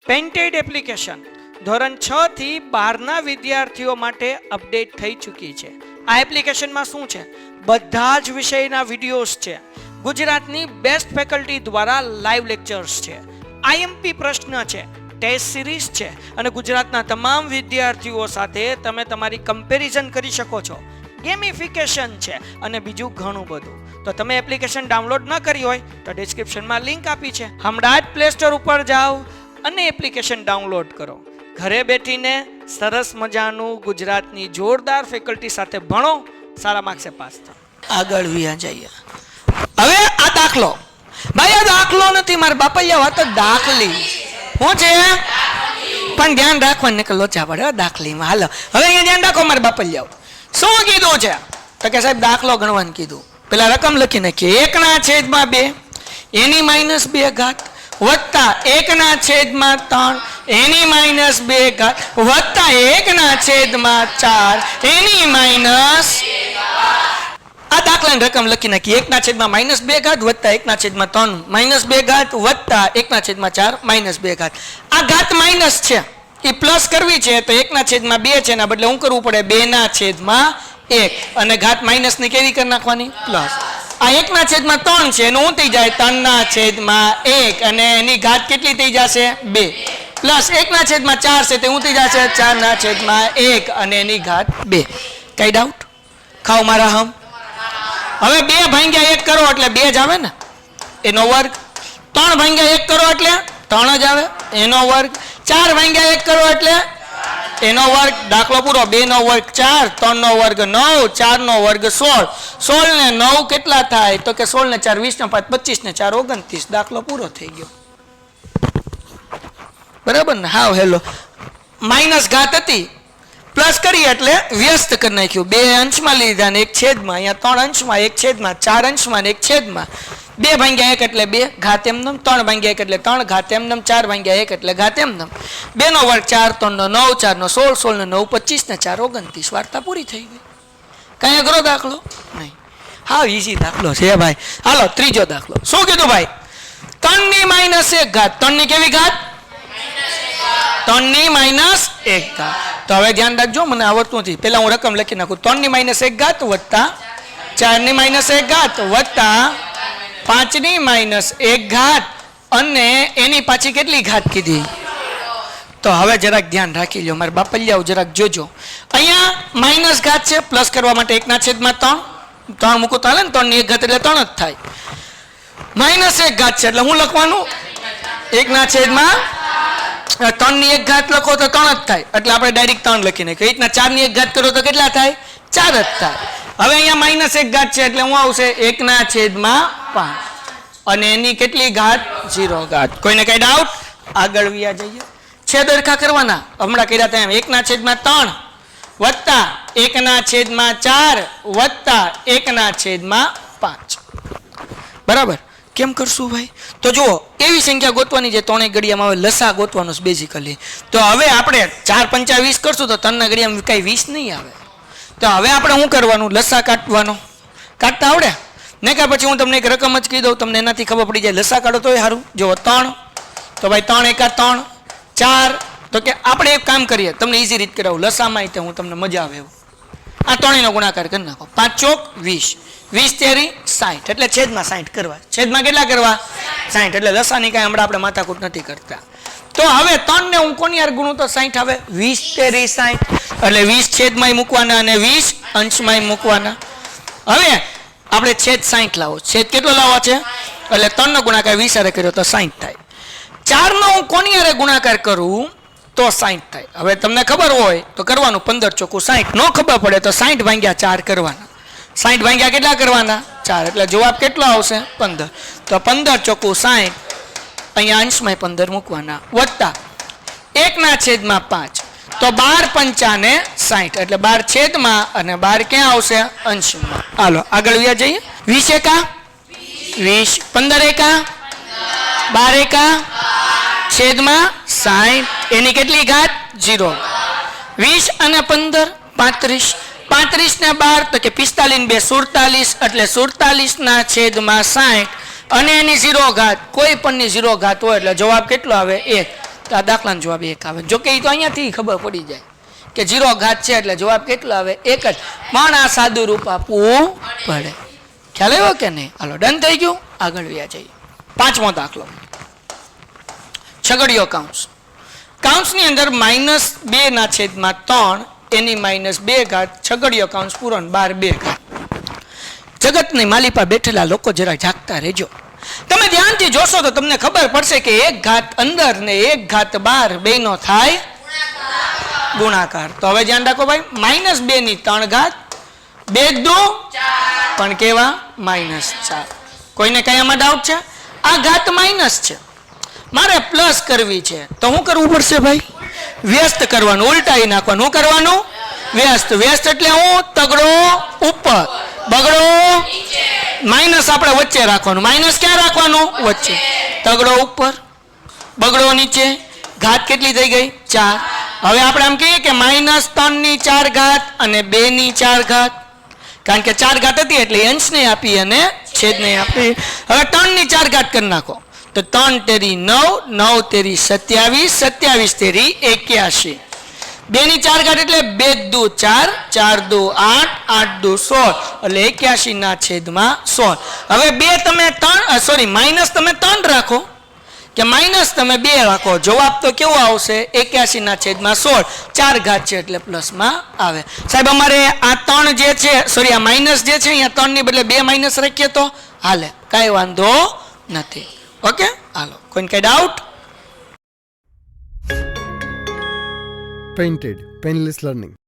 Painted application ધોરણ 6 થી 12ના વિદ્યાર્થીઓ માટે અપડેટ થઈ ચૂકી છે. આ એપ્લિકેશનમાં શું છે? બધા જ વિષયના વિડીયોઝ છે. ગુજરાતની બેસ્ટ ફેકલ્ટી દ્વારા લાઈવ લેક્ચર્સ છે. આઈએમપી પ્રશ્ન છે, ટેસ્ટ સિરીઝ છે અને ગુજરાતના તમામ વિદ્યાર્થીઓ સાથે તમે તમારી કમ્પેરિઝન કરી શકો છો. ગેમિફિકેશન છે અને બીજું ઘણું બધું. તો તમે એપ્લિકેશન ડાઉનલોડ ન કરી હોય તો ડિસ્ક્રિપ્શનમાં લિંક આપી છે. હમણાં જ પ્લે સ્ટોર ઉપર જાઓ અને એપ્લિકેશન ડાઉનલોડ કરો. ઘરે બેઠીને સરસ મજાનું ગુજરાતની જોરદાર ફેકલ્ટી સાથે ભણો, સારા માર્ક્સે પાસ થાઓ. આગળ વ્યા જઈએ. હવે આ દાખલો, ભાઈ આ દાખલો નથી, મારા બાપૈયા વાત દાખલી. શું છે? પણ ધ્યાન રાખવાનું કે લોચા પડે દાખલીમાં. હાલો હવે અહીંયા ધ્યાન રાખો મારા બાપૈયા. શું કીધું છે? તો કે સાહેબ દાખલો ગણવાનું કીધું. પેલા રકમ લખી નાખીએ. 1/2 એની -2 ઘાત વત્તા 1/3 એની -2 ઘાત વત્તા 1/4 એની માઇનસ. આ દાખલાની રકમ લખી નાખી. 1/2 ઘાત વત્તા 1/3 -2 ઘાત વત્તા 1/4 -2 ઘાત. આ ઘાત માઇનસ છે, એ પ્લસ કરવી છે તો 1/2 છે, એના બદલે શું કરવું પડે? 2/1 અને ઘાત માઇનસ ની કેવી કરી નાખવાની? પ્લસ. આ 1/3 છે એનું શું થઈ જાય? 3/1 અને એની ઘાત કેટલી થઈ જશે? 2 પ્લસ 1/4 છે તે શું થઈ જશે? 4/1 અને એની ઘાત 2. કઈ ડાઉટ? ખાઓ મારા હમ. હવે 2/1 કરો એટલે 2 જ આવે ને, એનો વર્ગ. 3/1 કરો એટલે 3 જ આવે, એનો વર્ગ. 4/1 કરો એટલે એનો વર્ગ. દાખલો પૂરો. 2 નો વર્ગ 4, 3 નો વર્ગ 9, 4 નો વર્ગ 16. 16 ને 9 કેટલા થાય? તો કે 16 ને 4 20 ને 5 25 ને 4 29. દાખલો પૂરો થઈ ગયો. બરાબર ને? હા હેલો. માઇનસ ઘાત હતી, પ્લસ કરી એટલે વ્યસ્ત કરી નાખ્યું. 2 અંશમાં લીધા ને 1 છેદમાં. અહીંયા 3 અંશમાં 1 છેદમાં, 4 અંશમાં ને 1 છેદમાં. 2/1 એટલે 2 ઘાત એમનેમ, 3/1 એટલે 3 ઘાત એમનેમ, 4/1 એટલે ઘાત એમનેમ. 2 નો વર્ગ 4, 3 નો 9, 4 નો 16, 16 ને 9 25 ને 4 29. વાર્તા પૂરી થઈ ગઈ. કઈ અઘરો દાખલો નહીં. હા ઈઝી દાખલો છે ભાઈ. હાલો ત્રીજો દાખલો. શું કીધું ભાઈ? 3 ની -1 ઘાત. 3 ની કેવી ઘાત? 3 ની -1 ઘાત. તો હવે ધ્યાન રાખજો, મને આવડતું નથી. પેલા હું રકમ લખી નાખું. 3 ની -1 ઘાત વત્તા 4 ની -1 ઘાત વત્તા 5 ની -1 ઘાત અને એની પાછી કેટલી ઘાત કીધી? તો હવે જરાક ધ્યાન રાખી લો મારા બાપલિયાઓ, જરાક જોજો. અહીંયા માઇનસ ઘાત છે, પ્લસ કરવા માટે 1/3 3 મૂકો તો હાલે ને. 3 ની 1 ઘાત એટલે 3 જ થાય. -1 ઘાત છે એટલે હું લખવાનું 1/3 ની 1 ઘાત લખો તો 3 જ થાય, એટલે આપણે ડાયરેક્ટ 3 લખી નાખીએ. 4 ની 1 ઘાત કરો તો કેટલા થાય? 4 જ થાય. હવે અહીંયા -1 ઘાત છે એટલે હું આવશે 1/5 અને એની કેટલી ઘાત? 0 ઘાત. કોઈને કઈ ડાઉટ? આગળ વ્યા જઈએ. છેદ સરખા કરવાના. હમણાં કર્યા હતા એમ. 1/3 વત્તા 1/4 વત્તા 1/5. બરાબર? કેમ કરશું ભાઈ? તો જુઓ, એવી સંખ્યા ગોતવાની જે ત્રણેય ઘડિયામાં આવે. લસા ગોતવાનો છે બેઝિકલી. તો હવે આપણે 4 × 5 20 કરશું તો 3 ના ઘડિયામાં કઈ 20 નહીં આવે. તો હવે આપણે શું કરવાનું? લસા કાઢવાનો. કાઢતા આવડે ને? કે પછી હું તમને એક રકમ જ કહી દઉં, તમને એનાથી ખબર પડી જાય. લસા કાઢો તોય સારું. જો 3, તો ભાઈ 3 × 3 4. તો કે આપણે એક કામ કરીએ, તમને ઈઝી રીત કરાવું. લસામાં તે હું તમને મજા આવે એવું. આ ત્રણેયનો ગુણાકાર કરી નાખો. 5 ચોક 20, 20 તેરી 60 એટલે છેદમાં 60 કરવા. છેદમાં કેટલા કરવા? 60. એટલે લસાની કાંઈ હમણાં આપણે માથાકૂટ નથી કરતા. તો હવે 3 ને હું કોની યાર ગુણું તો 60 આવે. 20 તેરી 60 એટલે 20 છેદમાંય મૂકવાના અને 20 અંશમાંય મૂકવાના. હવે આપણે છેદ 60 લાવો. છેદ કેટલો લાવવો છે? એટલે 3 નો ગુણાકાર 20 હારે કર્યો તો 60 થાય. 4 નો હું કોની હારે ગુણાકાર કરું તો 60 થાય. હવે તમને ખબર હોય તો કરવાનું. 15 ચોખ્ખું 60. નો ખબર પડે તો 60/4 કરવાના. 60 કેટલા કરવાના? 4. એટલે જવાબ કેટલો આવશે? 15. તો 15 ચોખ્ખું 60. અહીંયા અંશમાં 15 મૂકવાના વત્તા 1/5. તો 12 × 5 = 60 એટલે 12 છેદમાં અને 12 ક્યાં આવશે? અંશમાં. હાલો આગળ વ્યા જઈએ. 20 એકા 20, 15 એકા 12 એકા છેદમાં 60 એની કેટલી ઘાત? 0. 20 અને 15 35. 35 ને 12 તો કે 45 ને 2 47 એટલે 47 ના છેદમાં 60 અને એની 0 ઘાત. કોઈ પણની 0 ઘાત હોય એટલે જવાબ કેટલો આવે? 1. તો આ દાખલાનો જવાબ 1 આવે. જો કે એ તો અહીંયાથી ખબર પડી જાય કે 0 ઘાત છે એટલે જવાબ કેટલો આવે? 1 જ. પણ આ સાદું રૂપ આપવું પડે. ખ્યાલ આવ્યો કે નહીં? હાલો ડન થઈ ગયું. આગળ વ્યા જઈએ. 5મો દાખલો. છગડીયો કૌંસ. કૌંસની અંદર -2/3 એની -2 ઘાત છગડીયો કૌંસ પૂરણ 12 2 ઘાત. જગતની માલિપા બેઠેલા લોકો જરા જાગતા રહેજો. તમે ધ્યાનથી જોશો તો તમને ખબર પડશે કે 1 ઘાત અંદર ને 1 ઘાત બહાર બેનો થાય ગુણાકાર. તો હવે ધ્યાન રાખો ભાઈ, -2 ની 3 ઘાત 2 2 પણ કેવા? -4. કોઈને કઈ આમાં ડાઉટ છે? આ ઘાત માઇનસ છે, મારે પ્લસ કરવી છે તો શું કરવું પડશે ભાઈ? વ્યસ્ત કરવાનું, ઉલટાઈ નાખવાનું. શું કરવાનું? વ્યસ્ત. વ્યસ્ત એટલે હું? તગડો ઉપર, બગડો માઇનસ આપણે વચ્ચે રાખવાનું. માઇનસ ક્યાં રાખવાનું? વચ્ચે. તગડો ઉપર, બગડો નીચે. ઘાત કેટલી થઈ ગઈ? 4. હવે આપણે આમ કહીએ કે -3 ની 4 ઘાત અને 2 ની 4 ઘાત, કારણ કે 4 ઘાત હતી એટલે અંશ નહીં આપી અને છેદ નહીં આપી. હવે 3 ની 4 ઘાત કરી નાખો તો 3 તેરી 9, 9 તેરી 27, 27 તેરી 81. 2 ની 4 ઘાત એટલે 2 દુ 4, 4 દુ 8, 8 દુ 16 એટલે 81 ના છેદમાં 16. હવે માઇનસ તમે 3 રાખો કે માઇનસ તમે 2 રાખો, જવાબ તો કેવો આવશે? 81 ના છેદમાં 16. 4 ઘાત છે એટલે પ્લસમાં આવે. સાહેબ અમારે આ 3 જે છે, આ માઇનસ જે છે અહીંયા 3 ની બદલે 2 માઇનસ રાખીએ તો હાલે, કાંઈ વાંધો નથી. ઓકે, હાલો. કોઈને કઈ ડાઉટ? Painted Painless Learning.